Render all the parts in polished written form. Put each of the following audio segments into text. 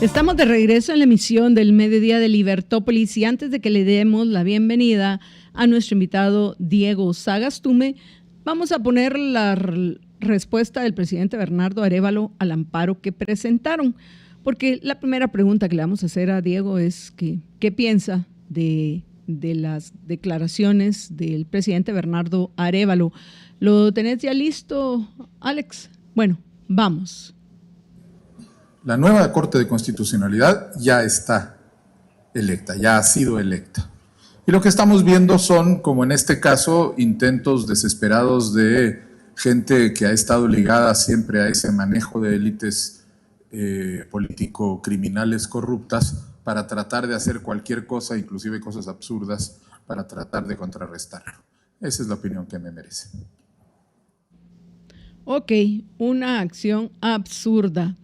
Estamos de regreso en la emisión del Mediodía de Libertópolis y antes de que le demos la bienvenida a nuestro invitado Diego Sagastume, vamos a poner la respuesta del presidente Bernardo Arévalo al amparo que presentaron. Porque la primera pregunta que le vamos a hacer a Diego es que, ¿qué piensa de las declaraciones del presidente Bernardo Arévalo? ¿Lo tenés ya listo, Alex? Bueno, vamos. La nueva Corte de Constitucionalidad ya está electa, ya ha sido electa. Y lo que estamos viendo son, como en este caso, intentos desesperados de gente que ha estado ligada siempre a ese manejo de élites político-criminales corruptas para tratar de hacer cualquier cosa, inclusive cosas absurdas, para tratar de contrarrestarlo. Esa es la opinión que me merece. Ok, una acción absurda.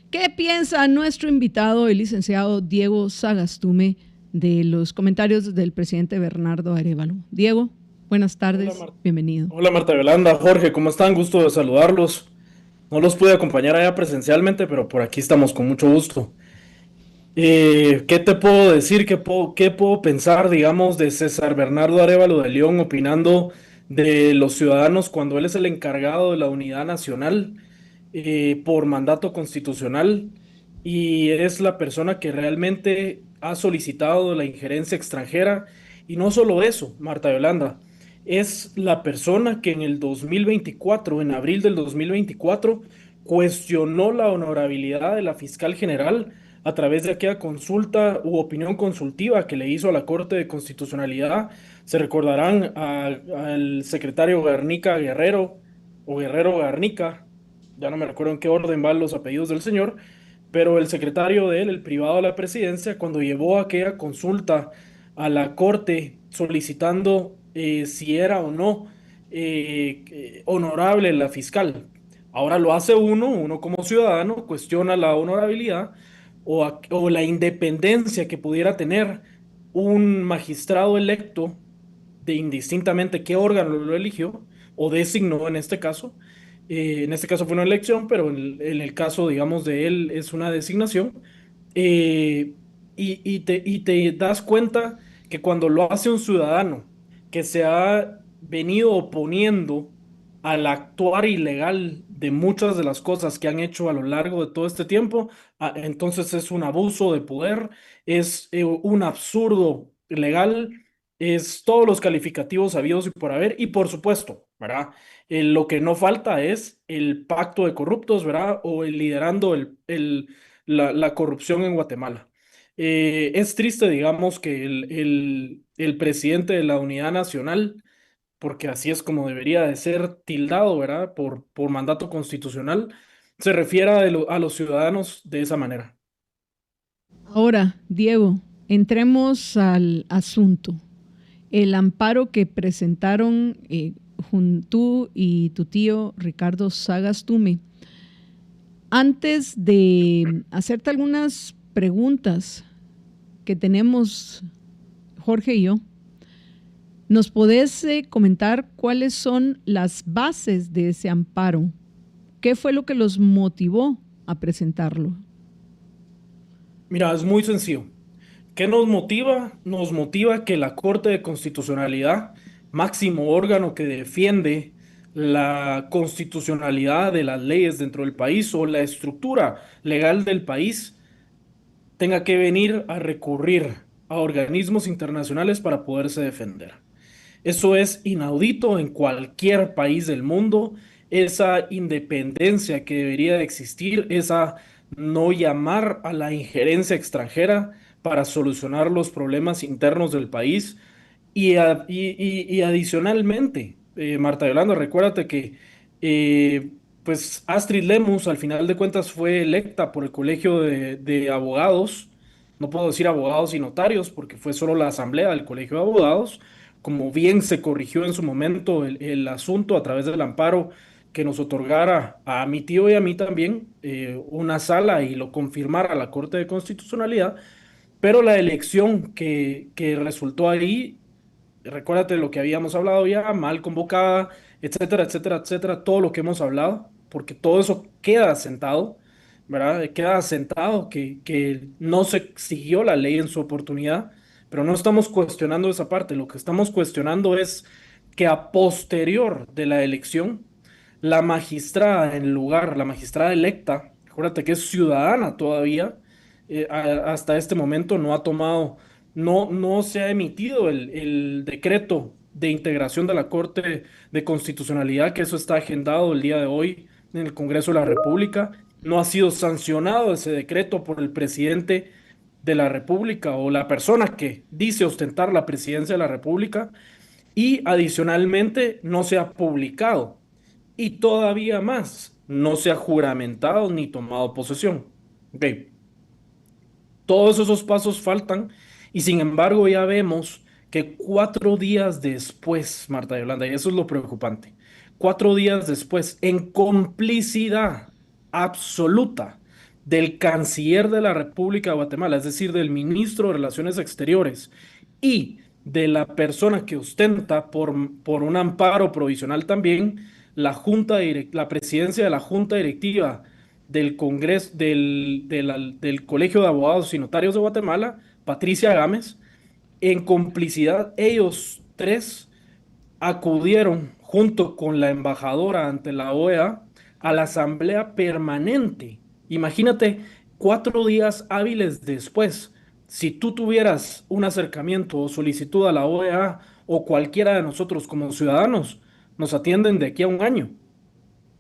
¿Qué piensa nuestro invitado, el licenciado Diego Sagastume, de los comentarios del presidente Bernardo Arévalo? Diego, buenas tardes, bienvenido. Hola Marta Yolanda, Jorge, ¿cómo están? Gusto de saludarlos. No los pude acompañar allá presencialmente, pero por aquí estamos con mucho gusto. ¿Qué te puedo decir? ¿Qué puedo pensar, digamos, de César Bernardo Arévalo de León opinando de los ciudadanos cuando él es el encargado de la unidad nacional por mandato constitucional y es la persona que realmente ha solicitado la injerencia extranjera? Y no solo eso, Marta Yolanda, es la persona que en el 2024, en abril del 2024, cuestionó la honorabilidad de la fiscal general a través de aquella consulta u opinión consultiva que le hizo a la Corte de Constitucionalidad. Se recordarán al secretario Garnica Guerrero o Guerrero Garnica, ya no me recuerdo en qué orden van los apellidos del señor, pero el secretario de él, el privado de la presidencia, cuando llevó aquella consulta a la Corte solicitando si era o no honorable la fiscal. Ahora lo hace uno como ciudadano, cuestiona la honorabilidad o la independencia que pudiera tener un magistrado electo de indistintamente qué órgano lo eligió o designó en este caso. En este caso fue una elección, pero en el caso, digamos, de él es una designación. Eh, y te das cuenta que cuando lo hace un ciudadano que se ha venido oponiendo al actuar ilegal de muchas de las cosas que han hecho a lo largo de todo este tiempo, entonces es un abuso de poder, es un absurdo legal, es todos los calificativos habidos y por haber, y por supuesto, ¿verdad? Lo que no falta es el pacto de corruptos, ¿verdad? O el liderando la corrupción en Guatemala. Es triste, digamos, que el presidente de la Unidad Nacional, porque así es como debería de ser tildado, ¿verdad? Por mandato constitucional, se refiera a los ciudadanos de esa manera. Ahora, Diego, entremos al asunto. El amparo que presentaron tú y tu tío Ricardo Sagastume. Antes de hacerte algunas preguntas que tenemos Jorge y yo, ¿nos podés comentar cuáles son las bases de ese amparo? ¿Qué fue lo que los motivó a presentarlo? Mira, es muy sencillo. ¿Qué nos motiva? Nos motiva que la Corte de Constitucionalidad, máximo órgano que defiende la constitucionalidad de las leyes dentro del país o la estructura legal del país, tenga que venir a recurrir a organismos internacionales para poderse defender. Eso es inaudito en cualquier país del mundo. Esa independencia que debería de existir, esa no llamar a la injerencia extranjera para solucionar los problemas internos del país. Y adicionalmente, Marta Yolanda, recuérdate que pues Astrid Lemus al final de cuentas fue electa por el Colegio de Abogados. No puedo decir abogados y notarios porque fue solo la asamblea del Colegio de Abogados. Como bien se corrigió en su momento el asunto a través del amparo que nos otorgara a mi tío y a mí también una sala y lo confirmara la Corte de Constitucionalidad, pero la elección que resultó ahí, recuérdate lo que habíamos hablado ya, mal convocada, etcétera, etcétera, etcétera, todo lo que hemos hablado, porque todo eso queda sentado. ¿verdad? Queda asentado que no se siguió la ley en su oportunidad, pero no estamos cuestionando esa parte. Lo que estamos cuestionando es que a posterior de la elección, la magistrada en lugar, la magistrada electa, acuérdate que es ciudadana todavía, hasta este momento no ha tomado, no se ha emitido el decreto de integración de la Corte de Constitucionalidad, que eso está agendado el día de hoy en el Congreso de la República. No ha sido sancionado ese decreto por el presidente de la República o la persona que dice ostentar la presidencia de la República y adicionalmente no se ha publicado y todavía más, no se ha juramentado ni tomado posesión. Ok, todos esos pasos faltan y sin embargo ya vemos que 4 días después, Marta Yolanda, y eso es lo preocupante, 4 días después, en complicidad absoluta del canciller de la República de Guatemala, es decir, del ministro de Relaciones Exteriores y de la persona que ostenta por un amparo provisional también la presidencia de la Junta Directiva del Congreso, del Colegio de Abogados y Notarios de Guatemala, Patricia Gámez, en complicidad, ellos tres acudieron junto con la embajadora ante la OEA a la Asamblea Permanente. Imagínate, 4 días hábiles después, si tú tuvieras un acercamiento o solicitud a la OEA o cualquiera de nosotros como ciudadanos, nos atienden de aquí a un año.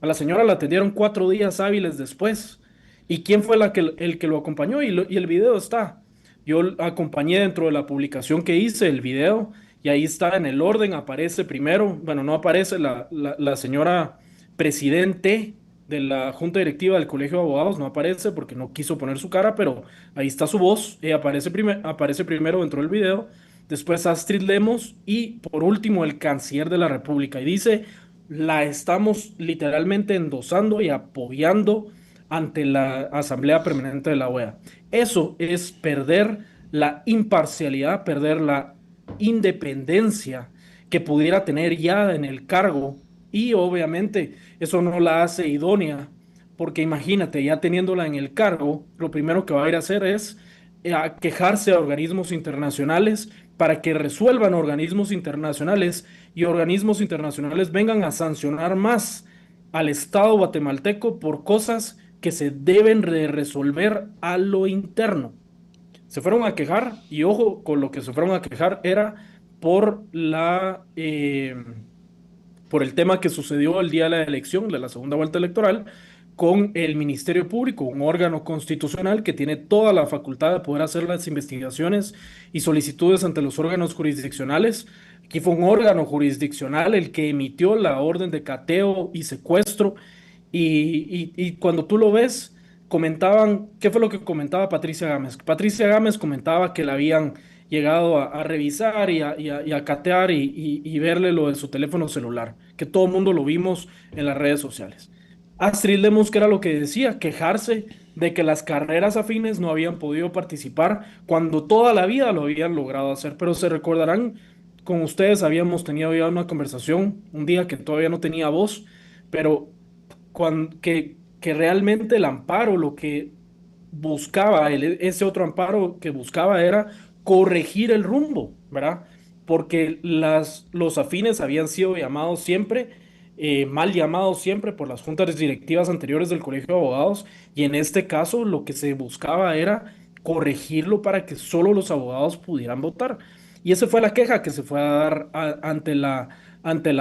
A la señora la atendieron 4 días hábiles después. ¿Y quién fue el que lo acompañó? Y el video está. Yo acompañé dentro de la publicación que hice el video y ahí está en el orden, aparece primero, bueno, no aparece la señora presidente de la Junta Directiva del Colegio de Abogados, no aparece porque no quiso poner su cara, pero ahí está su voz, ella aparece primero dentro del video, después Astrid Lemos y por último el canciller de la República. Y dice, la estamos literalmente endosando y apoyando ante la Asamblea Permanente de la OEA. Eso es perder la imparcialidad, perder la independencia que pudiera tener ya en el cargo y obviamente eso no la hace idónea porque imagínate, ya teniéndola en el cargo, lo primero que va a ir a hacer es a quejarse a organismos internacionales para que resuelvan organismos internacionales y organismos internacionales vengan a sancionar más al Estado guatemalteco por cosas que se deben de resolver a lo interno. Se fueron a quejar y ojo con lo que se fueron a quejar era por por el tema que sucedió el día de la elección, de la segunda vuelta electoral, con el Ministerio Público, un órgano constitucional que tiene toda la facultad de poder hacer las investigaciones y solicitudes ante los órganos jurisdiccionales. Aquí fue un órgano jurisdiccional el que emitió la orden de cateo y secuestro y cuando tú lo ves, comentaban, ¿qué fue lo que comentaba Patricia Gámez? Patricia Gámez comentaba que la habían llegado a revisar y a catear y verle lo de su teléfono celular, que todo el mundo lo vimos en las redes sociales. Astrid Lemos, que era lo que decía, quejarse de que las carreras afines no habían podido participar cuando toda la vida lo habían logrado hacer, pero se recordarán, con ustedes habíamos tenido ya una conversación un día que todavía no tenía voz, pero que realmente el amparo, lo que buscaba, ese otro amparo que buscaba era corregir el rumbo, ¿verdad? Porque los afines habían sido llamados siempre, mal llamados siempre por las juntas directivas anteriores del Colegio de Abogados, y en este caso lo que se buscaba era corregirlo para que solo los abogados pudieran votar. Y esa fue la queja que se fue a dar ante la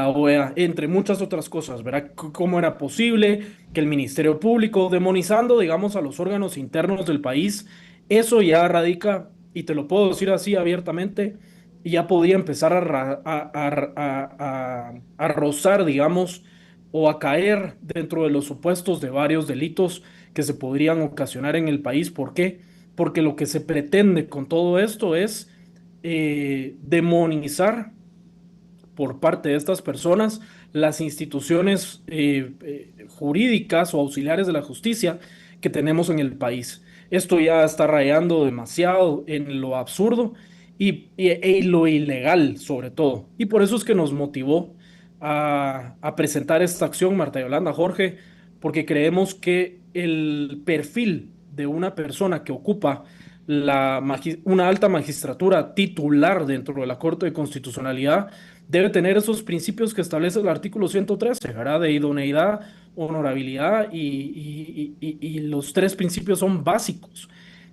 OEA, entre muchas otras cosas, ¿verdad? ¿Cómo era posible que el Ministerio Público, demonizando, digamos, a los órganos internos del país, eso ya radica, y te lo puedo decir así abiertamente, ya podía empezar a rozar, digamos, o a caer dentro de los supuestos de varios delitos que se podrían ocasionar en el país. ¿Por qué? Porque lo que se pretende con todo esto es demonizar por parte de estas personas las instituciones jurídicas o auxiliares de la justicia que tenemos en el país. Esto ya está rayando demasiado en lo absurdo y lo ilegal sobre todo. Y por eso es que nos motivó a presentar esta acción, Marta Yolanda, Jorge, porque creemos que el perfil de una persona que ocupa una alta magistratura titular dentro de la Corte de Constitucionalidad debe tener esos principios que establece el artículo 113, ¿verdad? De idoneidad, honorabilidad y los tres principios son básicos.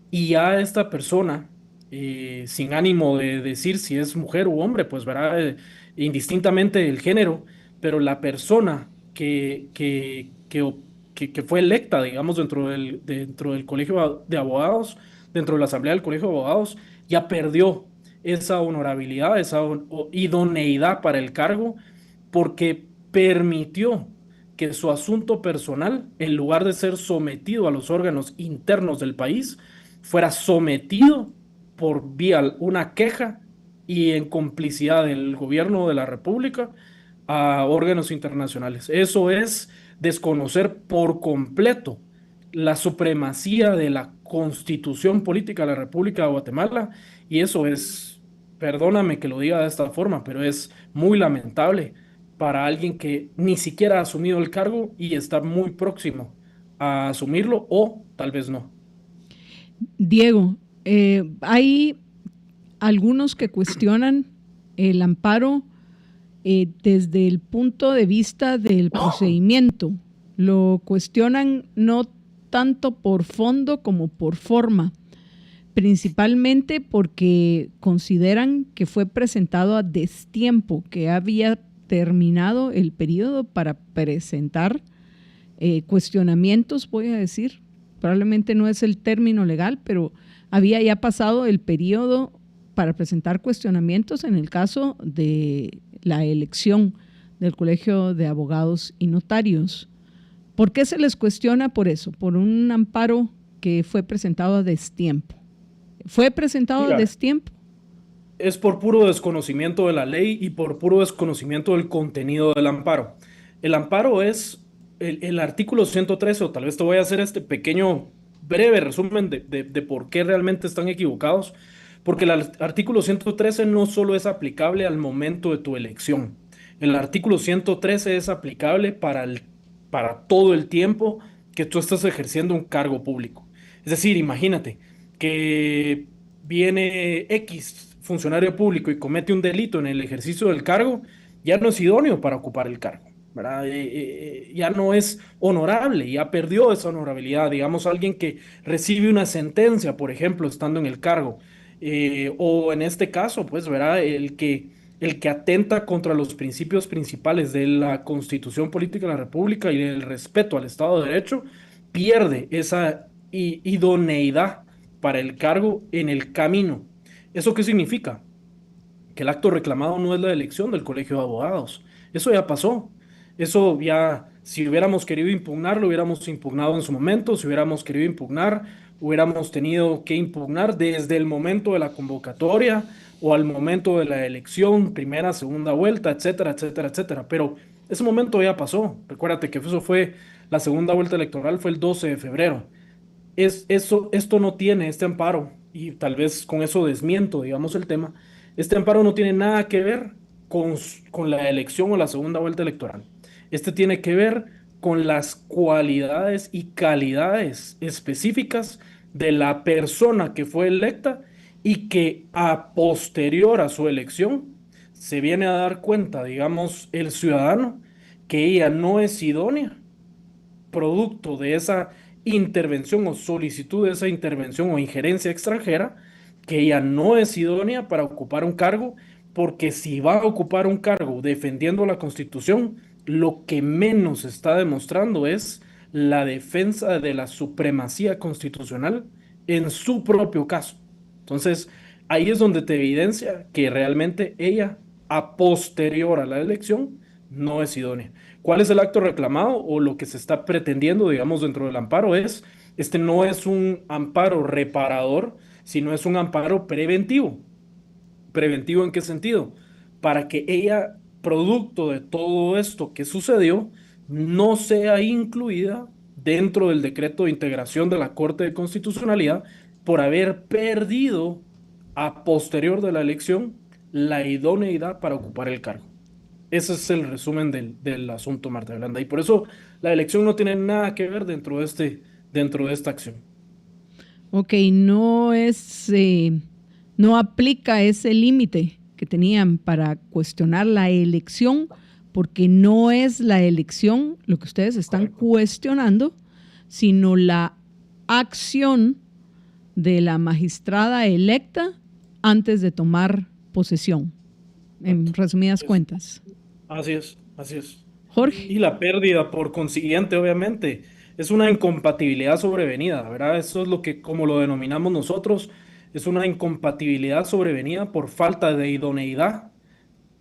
Y ya esta persona, sin ánimo de decir si es mujer u hombre, pues verá indistintamente el género, pero la persona que fue electa, digamos, dentro del colegio de abogados, dentro de la asamblea del colegio de abogados, ya perdió esa honorabilidad, esa idoneidad para el cargo, porque permitió que su asunto personal, en lugar de ser sometido a los órganos internos del país, fuera sometido por vía una queja y en complicidad del gobierno de la República a órganos internacionales. Eso es desconocer por completo la supremacía de la Constitución Política de la República de Guatemala y eso es, perdóname que lo diga de esta forma, pero es muy lamentable para alguien que ni siquiera ha asumido el cargo y está muy próximo a asumirlo o tal vez no. Diego, hay algunos que cuestionan el amparo desde el punto de vista del procedimiento. Lo cuestionan no tanto por fondo como por forma, principalmente porque consideran que fue presentado a destiempo, que había terminado el periodo para presentar cuestionamientos, voy a decir. Probablemente no es el término legal, pero había ya pasado el periodo para presentar cuestionamientos en el caso de la elección del Colegio de Abogados y Notarios. ¿Por qué se les cuestiona por eso? Por un amparo que fue presentado a destiempo. ¿Fue presentado a destiempo? Es por puro desconocimiento de la ley y por puro desconocimiento del contenido del amparo. El amparo es el artículo 113, o tal vez te voy a hacer este pequeño, breve resumen de por qué realmente están equivocados, porque el artículo 113 no solo es aplicable al momento de tu elección, el artículo 113 es aplicable para todo el tiempo que tú estás ejerciendo un cargo público. Es decir, imagínate que viene X funcionario público y comete un delito en el ejercicio del cargo, ya no es idóneo para ocupar el cargo, ¿verdad? Ya no es honorable, ya perdió esa honorabilidad. Digamos, alguien que recibe una sentencia, por ejemplo, estando en el cargo, o en este caso, pues, ¿verdad? El que atenta contra los principios principales de la Constitución Política de la República y el respeto al Estado de Derecho, pierde esa idoneidad para el cargo en el camino. ¿Eso qué significa? Que el acto reclamado no es la elección del Colegio de Abogados. Eso ya pasó. Eso ya, si hubiéramos querido impugnar, lo hubiéramos impugnado en su momento. Si hubiéramos querido impugnar, hubiéramos tenido que impugnar desde el momento de la convocatoria o al momento de la elección, primera, segunda vuelta, etcétera, etcétera, etcétera. Pero ese momento ya pasó. Recuérdate que eso fue, la segunda vuelta electoral fue el 12 de febrero. Esto no tiene este amparo, y tal vez con eso desmiento, digamos, el tema. Este amparo no tiene nada que ver con la elección o la segunda vuelta electoral. Este tiene que ver con las cualidades y calidades específicas de la persona que fue electa y que a posterior a su elección se viene a dar cuenta, digamos, el ciudadano, que ella no es idónea producto de esa intervención o solicitud de esa intervención o injerencia extranjera, que ella no es idónea para ocupar un cargo, porque si va a ocupar un cargo defendiendo la Constitución, lo que menos está demostrando es la defensa de la supremacía constitucional en su propio caso. Entonces, ahí es donde te evidencia que realmente ella, a posterior a la elección, no es idónea. ¿Cuál es el acto reclamado o lo que se está pretendiendo, digamos, dentro del amparo? Este no es un amparo reparador, sino es un amparo preventivo. ¿Preventivo en qué sentido? Para que ella, producto de todo esto que sucedió, no sea incluida dentro del decreto de integración de la Corte de Constitucionalidad por haber perdido a posterior de la elección la idoneidad para ocupar el cargo. Ese es el resumen del asunto, Marta Yolanda. Y por eso la elección no tiene nada que ver dentro de dentro de esta acción. Ok, no aplica ese límite que tenían para cuestionar la elección, porque no es la elección lo que ustedes están Correcto. cuestionando, sino la acción de la magistrada electa antes de tomar posesión, en resumidas cuentas. Así es, así es. Jorge. Y la pérdida, por consiguiente, obviamente, es una incompatibilidad sobrevenida, ¿verdad? Eso es lo que, como lo denominamos nosotros, es una incompatibilidad sobrevenida por falta de idoneidad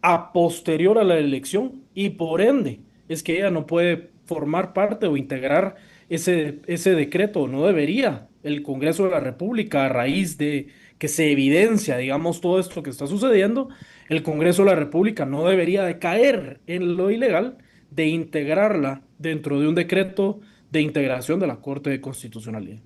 a posterior a la elección y por ende es que ella no puede formar parte o integrar ese decreto, no debería el Congreso de la República a raíz de que se evidencia, digamos, todo esto que está sucediendo, el Congreso de la República no debería de caer en lo ilegal de integrarla dentro de un decreto de integración de la Corte de Constitucionalidad.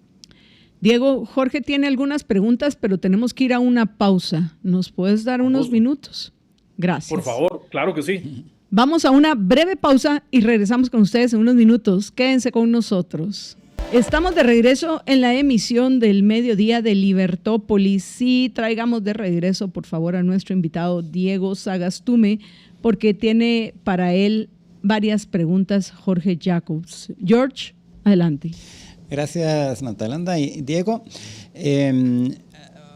Diego, Jorge tiene algunas preguntas, pero tenemos que ir a una pausa. ¿Nos puedes dar Con unos gusto. minutos? Gracias. Por favor, claro que sí. Vamos a una breve pausa y regresamos con ustedes en unos minutos. Quédense con nosotros. Estamos de regreso en la emisión del mediodía de Libertópolis. Y traigamos de regreso, por favor, a nuestro invitado Diego Sagastume, porque tiene para él varias preguntas Jorge Jacobs. George, adelante. Gracias, Natalanda y Diego.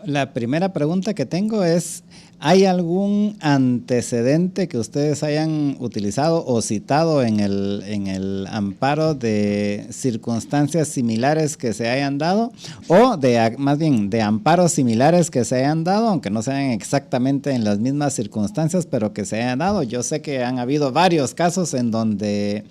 La primera pregunta que tengo es, ¿hay algún antecedente que ustedes hayan utilizado o citado en el amparo de circunstancias similares que se hayan dado o más bien de amparos similares que se hayan dado, aunque no sean exactamente en las mismas circunstancias, pero que se hayan dado? Yo sé que han habido varios casos en donde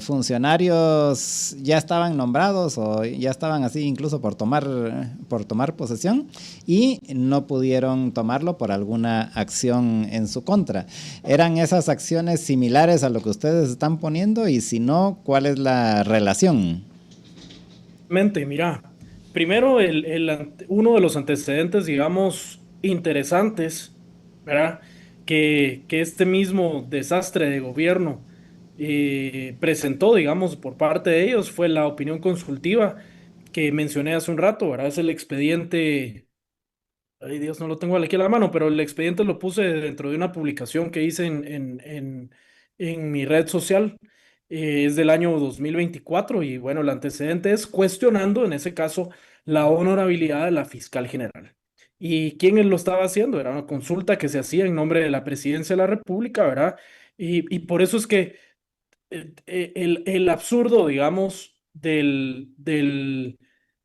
funcionarios ya estaban nombrados o ya estaban así incluso por tomar posesión y no pudieron tomarlo por alguna acción en su contra. ¿Eran esas acciones similares a lo que ustedes están poniendo? Y si no, ¿cuál es la relación? Mira, primero uno de los antecedentes, digamos, interesantes, ¿verdad? Que este mismo desastre de gobierno presentó, digamos, por parte de ellos fue la opinión consultiva que mencioné hace un rato, ¿verdad? Es el expediente. Ay, Dios, no lo tengo aquí a la mano, pero el expediente lo puse dentro de una publicación que hice en mi red social. Es del año 2024 y bueno, el antecedente es cuestionando, en ese caso, la honorabilidad de la fiscal general. ¿Y quién lo estaba haciendo? Era una consulta que se hacía en nombre de la presidencia de la República, ¿verdad? Y por eso es que el absurdo, digamos, del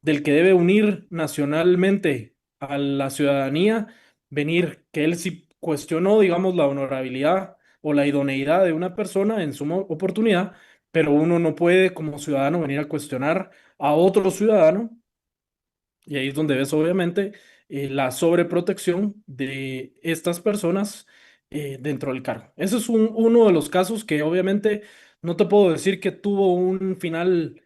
que debe unir nacionalmente a la ciudadanía, venir que él sí cuestionó, digamos, la honorabilidad o la idoneidad de una persona en su oportunidad, pero uno no puede como ciudadano venir a cuestionar a otro ciudadano, y ahí es donde ves obviamente la sobreprotección de estas personas dentro del cargo. Ese es uno de los casos que obviamente no te puedo decir que tuvo un final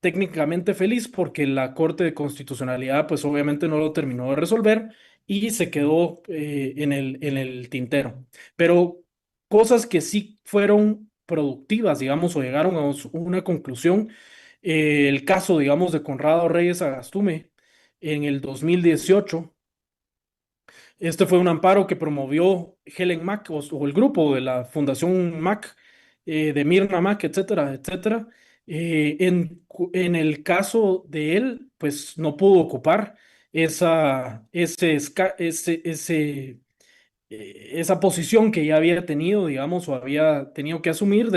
técnicamente feliz porque la Corte de Constitucionalidad pues obviamente no lo terminó de resolver y se quedó en el tintero. Pero cosas que sí fueron productivas, digamos, o llegaron a una conclusión, el caso, digamos, de Conrado Reyes Agastume en el 2018. Este fue un amparo que promovió Helen Mack o el grupo de la Fundación Mack, de Mirna Mack, etcétera, etcétera. En el caso de él, pues no pudo ocupar esa posición que ya había tenido, digamos, o había tenido que asumir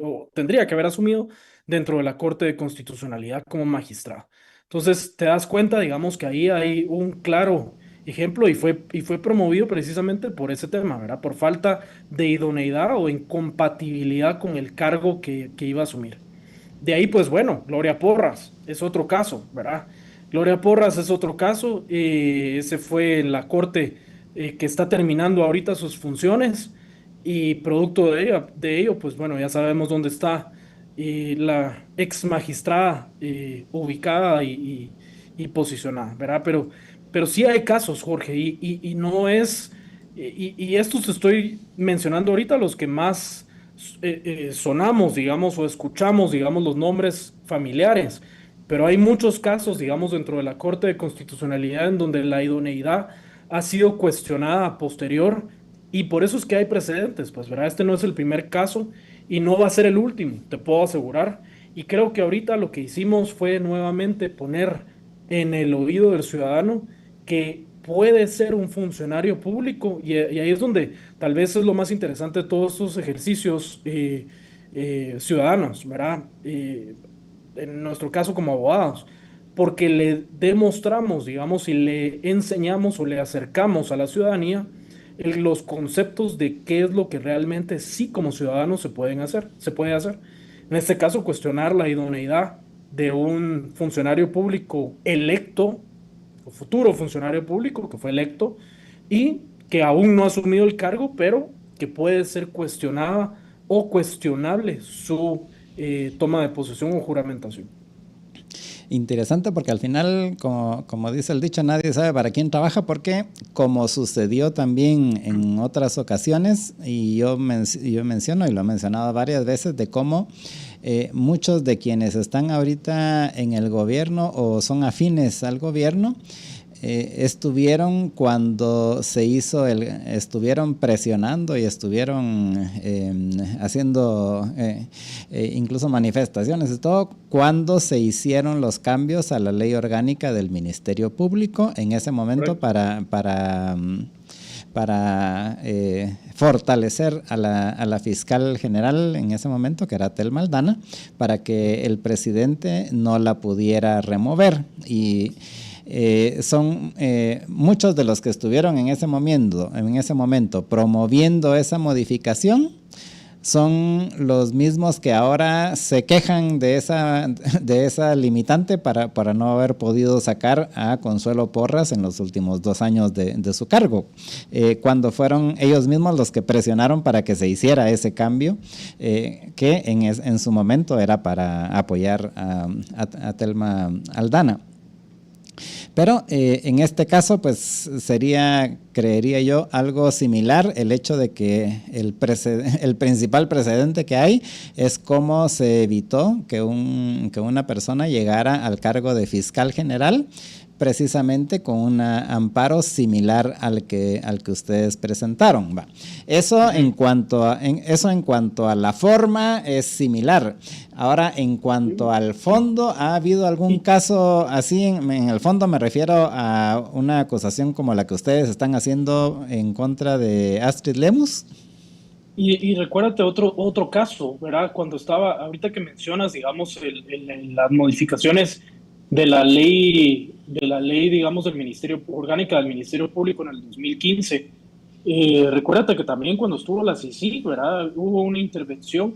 o tendría que haber asumido dentro de la Corte de Constitucionalidad como magistrado. Entonces, te das cuenta, digamos, que ahí hay un claro ejemplo y fue promovido precisamente por ese tema, ¿verdad? Por falta de idoneidad o incompatibilidad con el cargo que iba a asumir. De ahí, pues bueno, Gloria Porras es otro caso, ¿verdad? Gloria Porras es otro caso. Ese fue en la corte que está terminando ahorita sus funciones y producto de ello, pues bueno, ya sabemos dónde está la ex magistrada ubicada y posicionada, ¿verdad? Pero sí hay casos, Jorge, y no es, y estos te estoy mencionando ahorita los que más sonamos, digamos, o escuchamos, digamos, los nombres familiares, pero hay muchos casos, digamos, dentro de la Corte de Constitucionalidad en donde la idoneidad ha sido cuestionada a posterior y por eso es que hay precedentes, pues, ¿verdad? Este no es el primer caso y no va a ser el último, te puedo asegurar. Y creo que ahorita lo que hicimos fue nuevamente poner en el oído del ciudadano que puede ser un funcionario público y ahí es donde tal vez es lo más interesante de todos estos ejercicios ciudadanos, ¿verdad? En nuestro caso como abogados, porque le demostramos, digamos, y le enseñamos o le acercamos a la ciudadanía los conceptos de qué es lo que realmente sí como ciudadanos se puede hacer. En este caso, cuestionar la idoneidad de un funcionario público electo, o futuro funcionario público que fue electo y que aún no ha asumido el cargo, pero que puede ser cuestionada o cuestionable su toma de posesión o juramentación. Interesante porque al final, como dice el dicho, nadie sabe para quién trabaja, porque como sucedió también en otras ocasiones, y yo menciono y lo he mencionado varias veces, de cómo muchos de quienes están ahorita en el gobierno o son afines al gobierno, estuvieron cuando se hizo estuvieron presionando y estuvieron haciendo incluso manifestaciones y todo cuando se hicieron los cambios a la ley orgánica del Ministerio Público en ese momento para fortalecer a la fiscal general en ese momento, que era Telma Aldana, para que el presidente no la pudiera remover. Y son muchos de los que estuvieron en ese momento promoviendo esa modificación, son los mismos que ahora se quejan de esa limitante para no haber podido sacar a Consuelo Porras en los últimos 2 años de su cargo, cuando fueron ellos mismos los que presionaron para que se hiciera ese cambio, que en su momento era para apoyar a Telma Aldana. Pero en este caso, pues sería, creería yo, algo similar el hecho de que el principal precedente que hay es cómo se evitó que una persona llegara al cargo de fiscal general, precisamente con un amparo similar al que ustedes presentaron. Eso en cuanto a la forma es similar. Ahora, en cuanto al fondo, ¿ha habido algún caso así? En el fondo me refiero a una acusación como la que ustedes están haciendo en contra de Astrid Lemus. Y recuérdate otro caso, ¿verdad? Cuando estaba, ahorita que mencionas, digamos, las modificaciones de la ley, digamos, del Ministerio Orgánica del Ministerio Público en el 2015. Recuérdate que también cuando estuvo la CICIG, ¿verdad? Hubo una intervención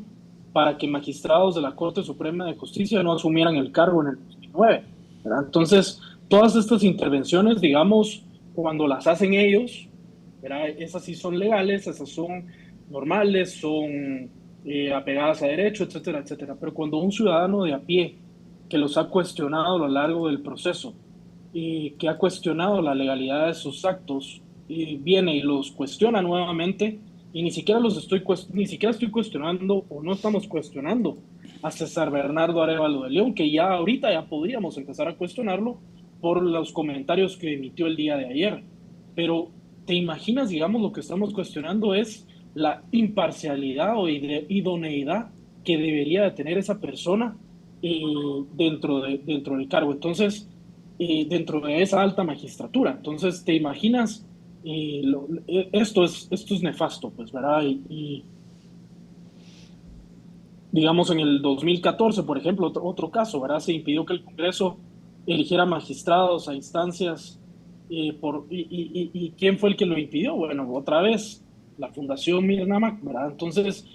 para que magistrados de la Corte Suprema de Justicia no asumieran el cargo en el 2009, ¿verdad? Entonces, todas estas intervenciones, digamos, cuando las hacen ellos, ¿verdad? Esas sí son legales, esas son normales, son apegadas a derecho, etcétera, etcétera. Pero cuando un ciudadano de a pie que los ha cuestionado a lo largo del proceso y que ha cuestionado la legalidad de sus actos y viene y los cuestiona nuevamente y ni siquiera estoy cuestionando o no estamos cuestionando a César Bernardo Arévalo de León, que ya ahorita ya podríamos empezar a cuestionarlo por los comentarios que emitió el día de ayer. Pero te imaginas, digamos, lo que estamos cuestionando es la imparcialidad o idoneidad que debería de tener esa persona dentro del cargo, entonces dentro de esa alta magistratura. Entonces te imaginas, esto es nefasto, pues, ¿verdad? Y digamos en el 2014, por ejemplo, otro caso, ¿verdad? Se impidió que el Congreso eligiera magistrados a instancias y ¿quién fue el que lo impidió? Bueno, otra vez la Fundación Mirnamac, ¿verdad? Entonces,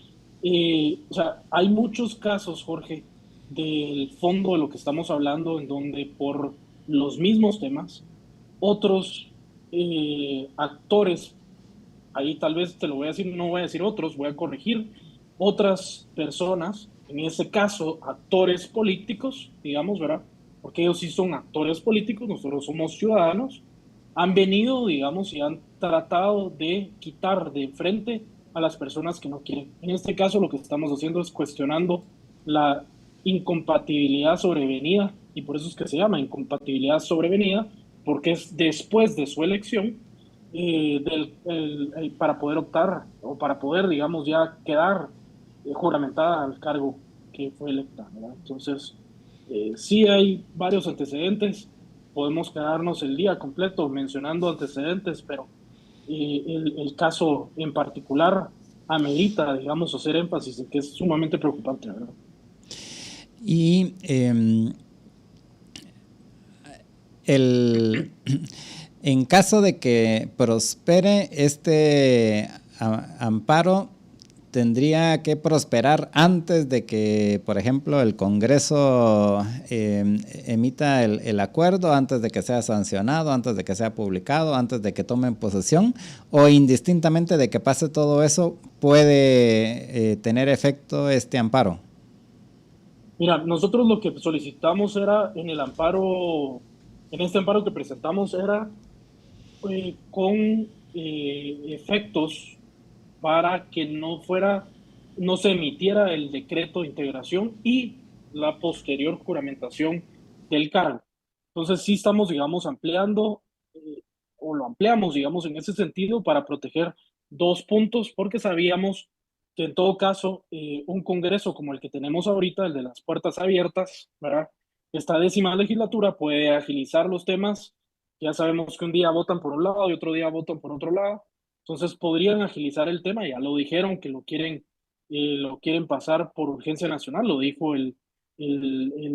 o sea, hay muchos casos, Jorge, del fondo de lo que estamos hablando, en donde por los mismos temas, otros actores, ahí tal vez te lo voy a decir, no voy a decir otros, voy a corregir, otras personas, en ese caso actores políticos, digamos, ¿verdad? Porque ellos sí son actores políticos, nosotros somos ciudadanos, han venido, digamos, y han tratado de quitar de frente a las personas que no quieren. En este caso lo que estamos haciendo es cuestionando la incompatibilidad sobrevenida y por eso es que se llama incompatibilidad sobrevenida, porque es después de su elección para poder optar o para poder, digamos, ya quedar juramentada al cargo que fue electa, ¿verdad? Entonces, sí hay varios antecedentes, podemos quedarnos el día completo mencionando antecedentes, pero el caso en particular amerita, digamos, hacer énfasis en que es sumamente preocupante, ¿verdad? Y en caso de que prospere este amparo, tendría que prosperar antes de que, por ejemplo, el Congreso emita el acuerdo, antes de que sea sancionado, antes de que sea publicado, antes de que tomen posesión, o indistintamente de que pase todo eso, puede tener efecto este amparo. Mira, nosotros lo que solicitamos era en el amparo, en este amparo que presentamos era con efectos para que no se emitiera el decreto de integración y la posterior juramentación del cargo. Entonces sí estamos, digamos, ampliando o lo ampliamos, digamos, en ese sentido para proteger dos puntos, porque sabíamos que en todo caso un congreso como el que tenemos ahorita, el de las puertas abiertas, ¿verdad? Esta 10ª legislatura puede agilizar los temas. Ya sabemos que un día votan por un lado y otro día votan por otro lado. Entonces podrían agilizar el tema, ya lo dijeron que lo quieren pasar por urgencia nacional, lo dijo el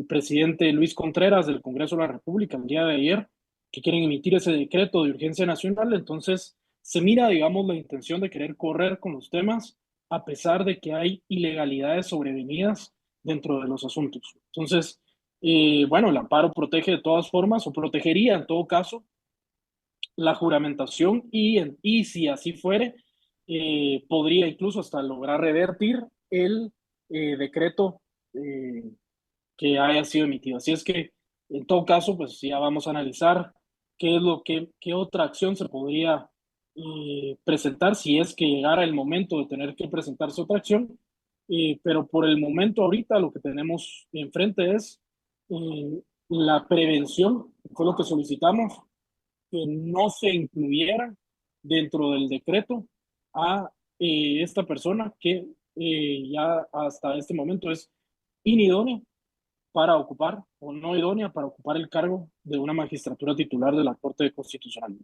presidente Luis Contreras del Congreso de la República el día de ayer, que quieren emitir ese decreto de urgencia nacional. Entonces se mira, digamos, la intención de querer correr con los temas a pesar de que hay ilegalidades sobrevenidas dentro de los asuntos. Entonces, bueno, el amparo protege de todas formas, o protegería en todo caso la juramentación, y si así fuere, podría incluso hasta lograr revertir el decreto que haya sido emitido. Así es que, en todo caso, pues ya vamos a analizar qué otra acción se podría presentar si es que llegara el momento de tener que presentarse otra acción. Pero por el momento ahorita lo que tenemos enfrente es la prevención, fue lo que solicitamos, que no se incluyera dentro del decreto a esta persona que ya hasta este momento es inidónea para ocupar o no idónea para ocupar el cargo de una magistratura titular de la Corte Constitucional.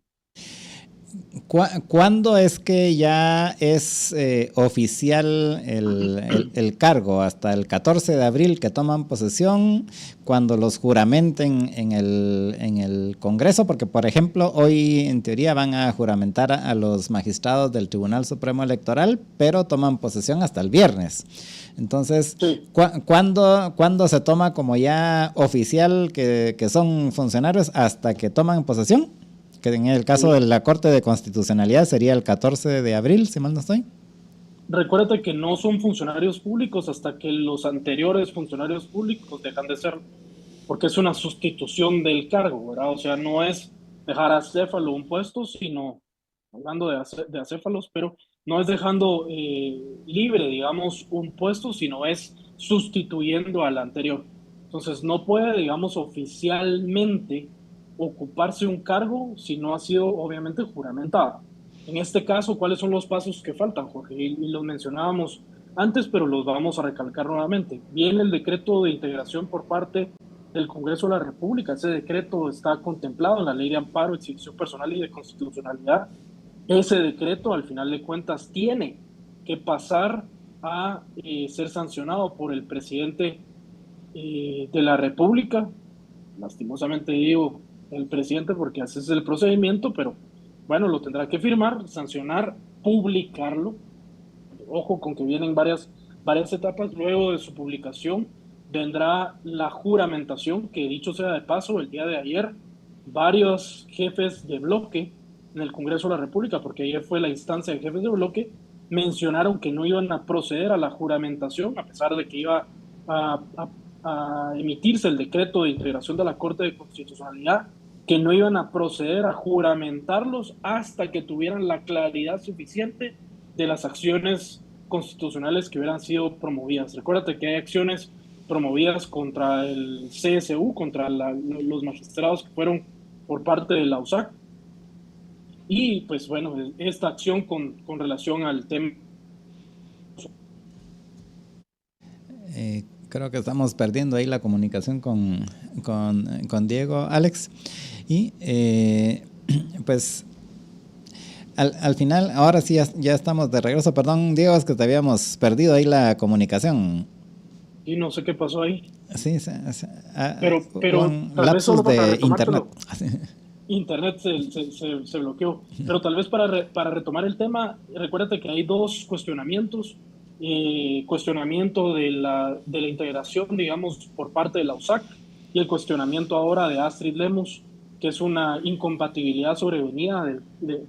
¿Cuándo es que ya es oficial el cargo? ¿Hasta el 14 de abril que toman posesión? ¿Cuando los juramenten en el Congreso? Porque, por ejemplo, hoy en teoría van a juramentar a los magistrados del Tribunal Supremo Electoral, pero toman posesión hasta el viernes. Entonces, sí. ¿Cuándo se toma como ya oficial que son funcionarios hasta que toman posesión? Que en el caso de la Corte de Constitucionalidad sería el 14 de abril, si mal no estoy. Recuérdate que no son funcionarios públicos hasta que los anteriores funcionarios públicos dejan de serlo, porque es una sustitución del cargo, ¿verdad? O sea, no es dejar acéfalo un puesto, sino, hablando de acéfalos, pero no es dejando libre, digamos, un puesto, sino es sustituyendo al anterior. Entonces, no puede, digamos, oficialmente ocuparse un cargo si no ha sido obviamente juramentado. En este caso, ¿cuáles son los pasos que faltan, Jorge? Y los mencionábamos antes, pero los vamos a recalcar nuevamente. Viene el decreto de integración por parte del Congreso de la República. Ese decreto está contemplado en la Ley de Amparo, Exhibición Personal y de Constitucionalidad. Ese decreto, al final de cuentas, tiene que pasar a ser sancionado por el presidente de la República. Lastimosamente digo el presidente porque ese es el procedimiento, pero bueno, lo tendrá que firmar, sancionar, publicarlo. Ojo con que vienen varias etapas. Luego de su publicación vendrá la juramentación, que dicho sea de paso, el día de ayer varios jefes de bloque en el Congreso de la República, porque ayer fue la instancia de jefes de bloque, mencionaron que no iban a proceder a la juramentación, a pesar de que iba a emitirse el decreto de integración de la Corte de Constitucionalidad, que no iban a proceder a juramentarlos hasta que tuvieran la claridad suficiente de las acciones constitucionales que hubieran sido promovidas. Recuérdate que hay acciones promovidas contra el CSU, contra los magistrados que fueron por parte de la USAC. Y pues bueno, esta acción con relación al tema. Creo que estamos perdiendo ahí la comunicación con Diego, Alex. Y pues al final, ahora sí ya estamos de regreso. Perdón, Diego, es que te habíamos perdido ahí la comunicación. Y no sé qué pasó ahí. Sí, pero tal vez solo para internet. Internet se bloqueó. Pero tal vez para retomar el tema, recuérdate que hay dos cuestionamientos. Cuestionamiento de la integración, digamos, por parte de la USAC, y el cuestionamiento ahora de Astrid Lemos, que es una incompatibilidad sobrevenida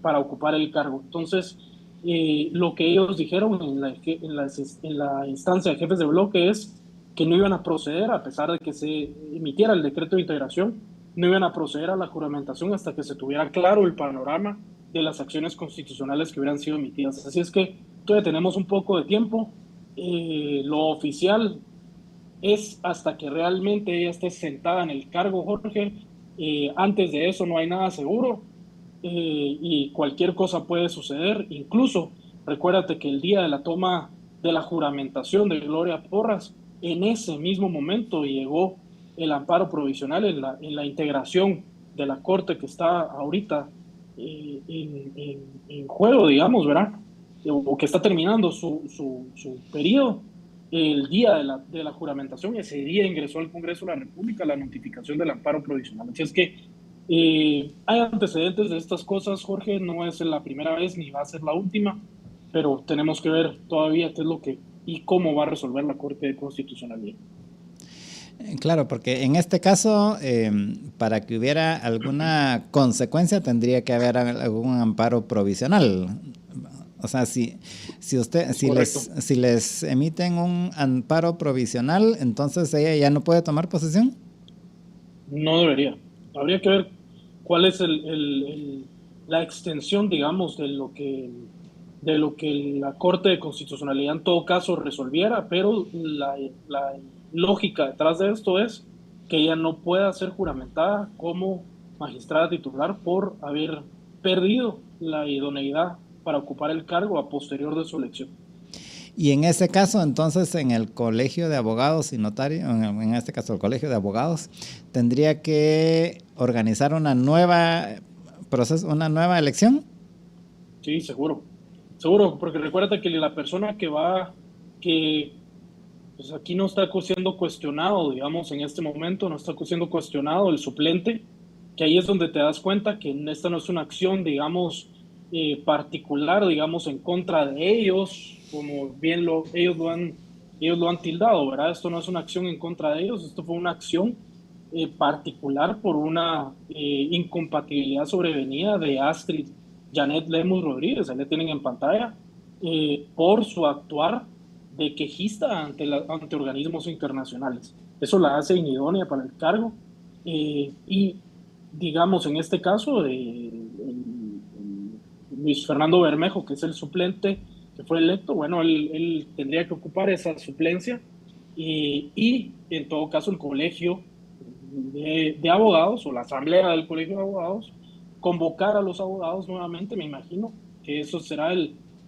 para ocupar el cargo. Entonces, lo que ellos dijeron en la instancia de jefes de bloque es que no iban a proceder, a pesar de que se emitiera el decreto de integración, no iban a proceder a la juramentación hasta que se tuviera claro el panorama de las acciones constitucionales que hubieran sido emitidas. Así es que todavía tenemos un poco de tiempo. Lo oficial es hasta que realmente ella esté sentada en el cargo, Jorge. Antes de eso no hay nada seguro, y cualquier cosa puede suceder. Incluso recuérdate que el día de la toma de la juramentación de Gloria Porras, en ese mismo momento llegó el amparo provisional en la integración de la Corte que está ahorita en juego, digamos, ¿verdad? O que está terminando su periodo. El día de la juramentación, ese día ingresó al Congreso de la República la notificación del amparo provisional. Así es que hay antecedentes de estas cosas, Jorge, no es la primera vez ni va a ser la última, pero tenemos que ver todavía qué es lo que y cómo va a resolver la Corte de Constitucionalidad. Claro, porque en este caso, para que hubiera alguna consecuencia, tendría que haber algún amparo provisional. O sea, si les emiten un amparo provisional, entonces ella ya no puede tomar posesión. No debería. Habría que ver cuál es la extensión, digamos, de lo que la Corte de Constitucionalidad en todo caso resolviera, pero la lógica detrás de esto es que ella no pueda ser juramentada como magistrada titular por haber perdido la idoneidad para ocupar el cargo a posterior de su elección. Y en ese caso, entonces, en el Colegio de Abogados y Notarios, en este caso el Colegio de Abogados, tendría que organizar una nueva elección. Sí, seguro, porque recuérdate que la persona pues aquí no está siendo cuestionado, digamos, en este momento no está siendo cuestionado el suplente, que ahí es donde te das cuenta que esta no es una acción, digamos, particular, digamos, en contra de ellos, como bien ellos lo han tildado, ¿verdad? Esto no es una acción en contra de ellos, esto fue una acción particular por una incompatibilidad sobrevenida de Astrid Janet Lemus Rodríguez, ahí la tienen en pantalla, por su actuar de quejista ante organismos internacionales. Eso la hace inidónea para el cargo, y digamos en este caso Luis Fernando Bermejo, que es el suplente que fue electo, bueno, él tendría que ocupar esa suplencia, y en todo caso el colegio de abogados o la asamblea del colegio de abogados convocar a los abogados nuevamente. Me imagino que eso será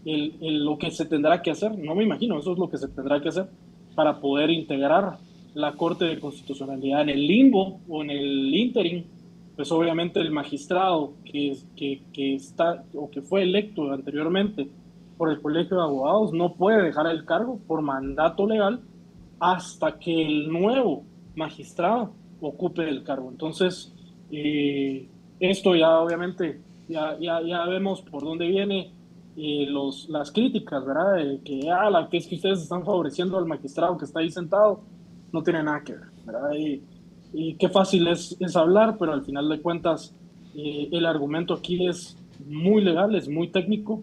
lo que se tendrá que hacer, no me imagino, eso es lo que se tendrá que hacer para poder integrar la Corte de Constitucionalidad. En el limbo o en el ínterin, pues obviamente el magistrado que está o que fue electo anteriormente por el Colegio de Abogados no puede dejar el cargo por mandato legal hasta que el nuevo magistrado ocupe el cargo. Entonces, esto ya obviamente ya vemos por dónde viene las críticas, ¿verdad? Que es que ustedes están favoreciendo al magistrado que está ahí sentado. No tiene nada que ver, ¿verdad? Y qué fácil es hablar, pero al final de cuentas el argumento aquí es muy legal, es muy técnico,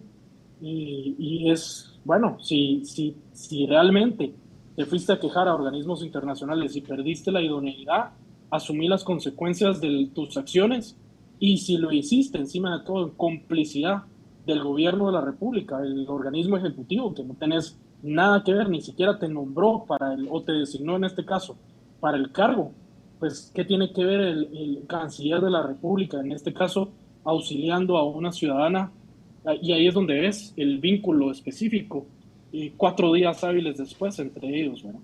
y es, bueno, si realmente te fuiste a quejar a organismos internacionales y perdiste la idoneidad, asumí las consecuencias de tus acciones, y si lo hiciste encima de todo en complicidad del gobierno de la República, el organismo ejecutivo, que no tenés nada que ver, ni siquiera te nombró o te designó en este caso para el cargo. Pues, ¿qué tiene que ver el canciller de la República, en este caso, auxiliando a una ciudadana? Y ahí es donde ves el vínculo específico, 4 días hábiles después entre ellos, ¿verdad?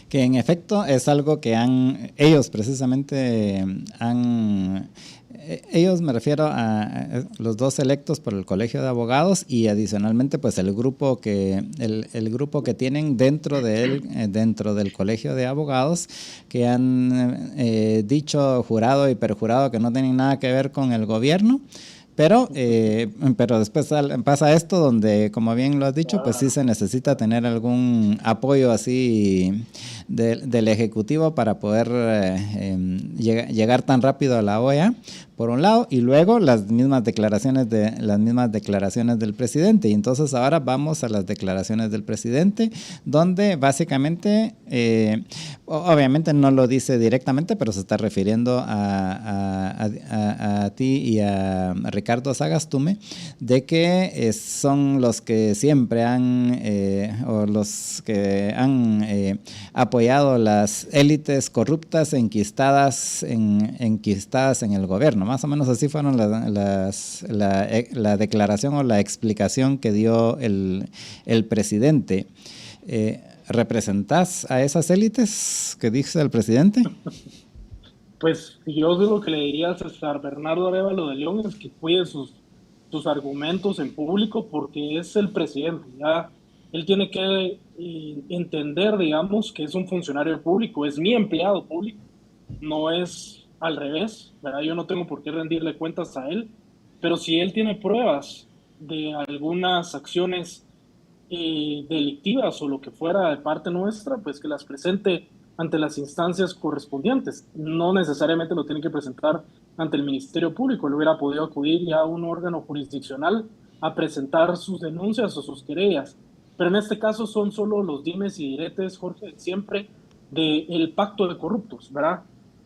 Que en efecto es algo que ellos precisamente ellos me refiero a los dos electos por el Colegio de Abogados y adicionalmente pues el grupo que tienen dentro del Colegio de Abogados, que han jurado y perjurado que no tienen nada que ver con el gobierno. Pero después pasa esto donde, como bien lo has dicho, pues sí se necesita tener algún apoyo así del Ejecutivo para poder llegar tan rápido a la OEA, por un lado, y luego las mismas declaraciones del presidente. Y entonces ahora vamos a las declaraciones del presidente, donde básicamente, obviamente no lo dice directamente, pero se está refiriendo a ti y a Ricardo Sagastume, de que son los que siempre han apoyado las élites corruptas enquistadas en el gobierno. Más o menos así fueron la declaración o la explicación que dio el presidente. ¿Representás a esas élites que dice el presidente? Pues yo lo que le diría a César Bernardo Arévalo de León es que cuide sus argumentos en público, porque es el presidente. Ya él tiene que entender, digamos, que es un funcionario público, es mi empleado público, no es al revés, ¿verdad? Yo no tengo por qué rendirle cuentas a él, pero si él tiene pruebas de algunas acciones delictivas o lo que fuera de parte nuestra, pues que las presente ante las instancias correspondientes. No necesariamente lo tiene que presentar ante el Ministerio Público, él hubiera podido acudir ya a un órgano jurisdiccional a presentar sus denuncias o sus querellas. Pero en este caso son solo los dimes y diretes, Jorge, siempre del pacto de corruptos, ¿verdad?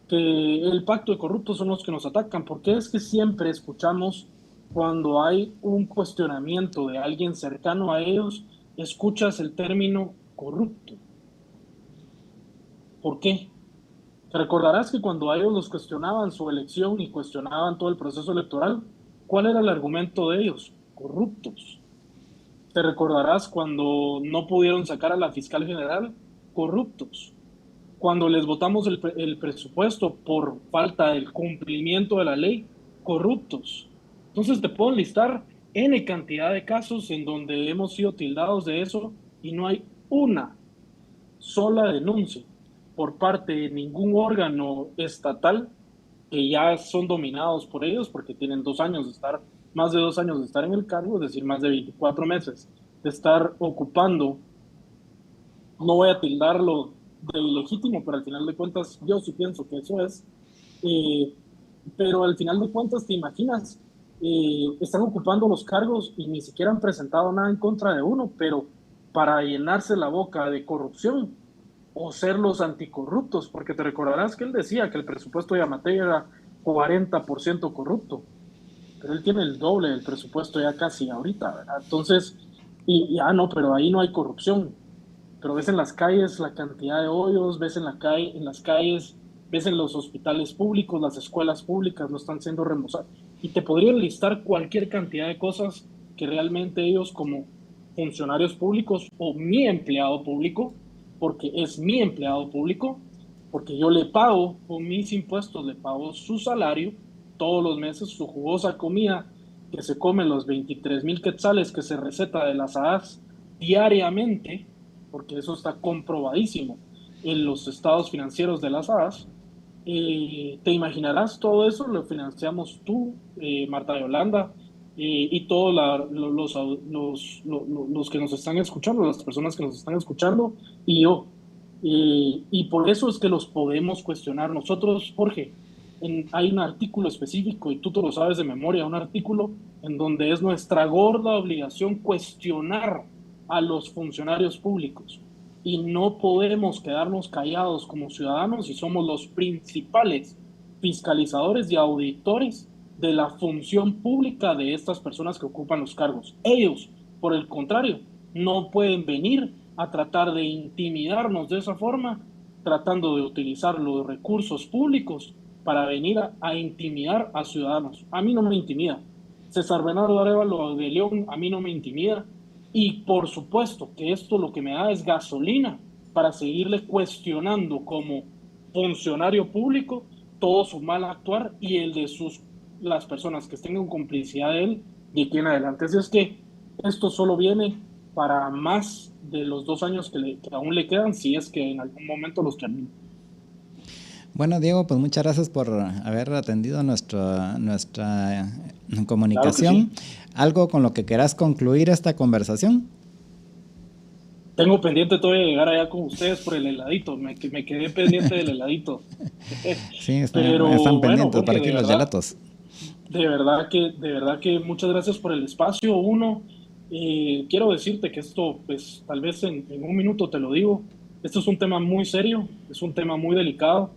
Que el pacto de corruptos son los que nos atacan, porque es que siempre escuchamos cuando hay un cuestionamiento de alguien cercano a ellos, escuchas el término corrupto. ¿Por qué? Te recordarás que cuando a ellos los cuestionaban su elección y cuestionaban todo el proceso electoral, ¿cuál era el argumento de ellos? Corruptos. Te recordarás cuando no pudieron sacar a la fiscal general, corruptos. Cuando les votamos el presupuesto por falta del cumplimiento de la ley, corruptos. Entonces te puedo listar N cantidad de casos en donde hemos sido tildados de eso y no hay una sola denuncia por parte de ningún órgano estatal, que ya son dominados por ellos porque tienen más de 2 años de estar en el cargo, es decir, más de 24 meses de estar ocupando. No voy a tildarlo de ilegítimo, pero al final de cuentas yo sí pienso que eso es. Pero al final de cuentas te imaginas, están ocupando los cargos y ni siquiera han presentado nada en contra de uno, pero para llenarse la boca de corrupción o ser los anticorruptos, porque te recordarás que él decía que el presupuesto de Yamatei era 40% corrupto, pero él tiene el doble del presupuesto ya casi ahorita, ¿verdad? Entonces, no, pero ahí no hay corrupción. Pero ves en las calles la cantidad de hoyos, ves en las calles, ves en los hospitales públicos, las escuelas públicas no están siendo remozadas. Y te podrían listar cualquier cantidad de cosas que realmente ellos, como funcionarios públicos o mi empleado público, porque es mi empleado público, porque yo le pago con mis impuestos, le pago su salario todos los meses, su jugosa comida que se come, los 23,000 quetzales que se receta de las AAS diariamente, porque eso está comprobadísimo en los estados financieros de las AAS. Te imaginarás, todo eso lo financiamos tú, Marta Yolanda, y todos los que nos están escuchando, las personas que nos están escuchando, y yo. Y por eso es que los podemos cuestionar. Nosotros, Jorge, hay un artículo específico, y tú te lo sabes de memoria, un artículo en donde es nuestra gorda obligación cuestionar a los funcionarios públicos. Y no podemos quedarnos callados como ciudadanos y somos los principales fiscalizadores y auditores de la función pública de estas personas que ocupan los cargos. Ellos, por el contrario, No pueden venir a tratar de intimidarnos de esa forma, tratando de utilizar los recursos públicos para venir a intimidar a ciudadanos. A mí no me intimida. César Bernardo Arévalo de León a mí no me intimida. Y por supuesto que esto lo que me da es gasolina para seguirle cuestionando como funcionario público todo su mal actuar y el de las personas que estén en complicidad de él de aquí en adelante. Así es que esto solo viene para más de los 2 años que aún le quedan, si es que en algún momento los termina. Bueno, Diego, pues muchas gracias por haber atendido nuestra comunicación. Claro que sí. ¿Algo con lo que quieras concluir esta conversación? Tengo pendiente todavía llegar allá con ustedes por el heladito, me quedé pendiente del heladito. Sí, están Pero pendientes Jorge, para aquí los gelatos. De verdad que muchas gracias por el espacio. Quiero decirte que esto, pues tal vez en 1 minuto te lo digo, esto es un tema muy serio, es un tema muy delicado,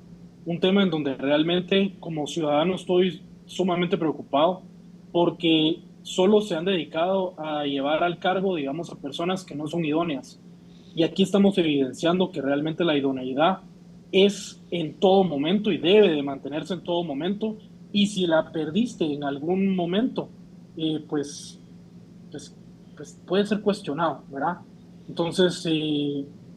un tema en donde realmente como ciudadano estoy sumamente preocupado porque solo se han dedicado a llevar al cargo, digamos, a personas que no son idóneas. Y aquí estamos evidenciando que realmente la idoneidad es en todo momento y debe de mantenerse en todo momento. Y si la perdiste en algún momento, pues puede ser cuestionado, ¿verdad? Entonces,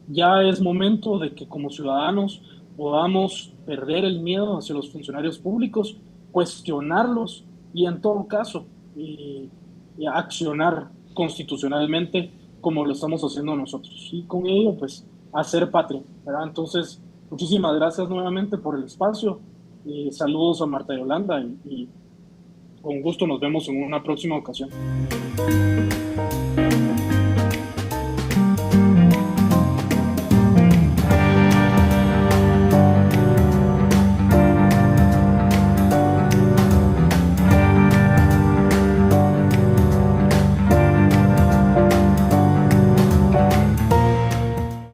ya es momento de que como ciudadanos podamos perder el miedo hacia los funcionarios públicos, cuestionarlos y en todo caso accionar constitucionalmente como lo estamos haciendo nosotros. Y con ello, pues, hacer patria, ¿verdad? Entonces, muchísimas gracias nuevamente por el espacio. Saludos a Marta y Yolanda y con gusto nos vemos en una próxima ocasión.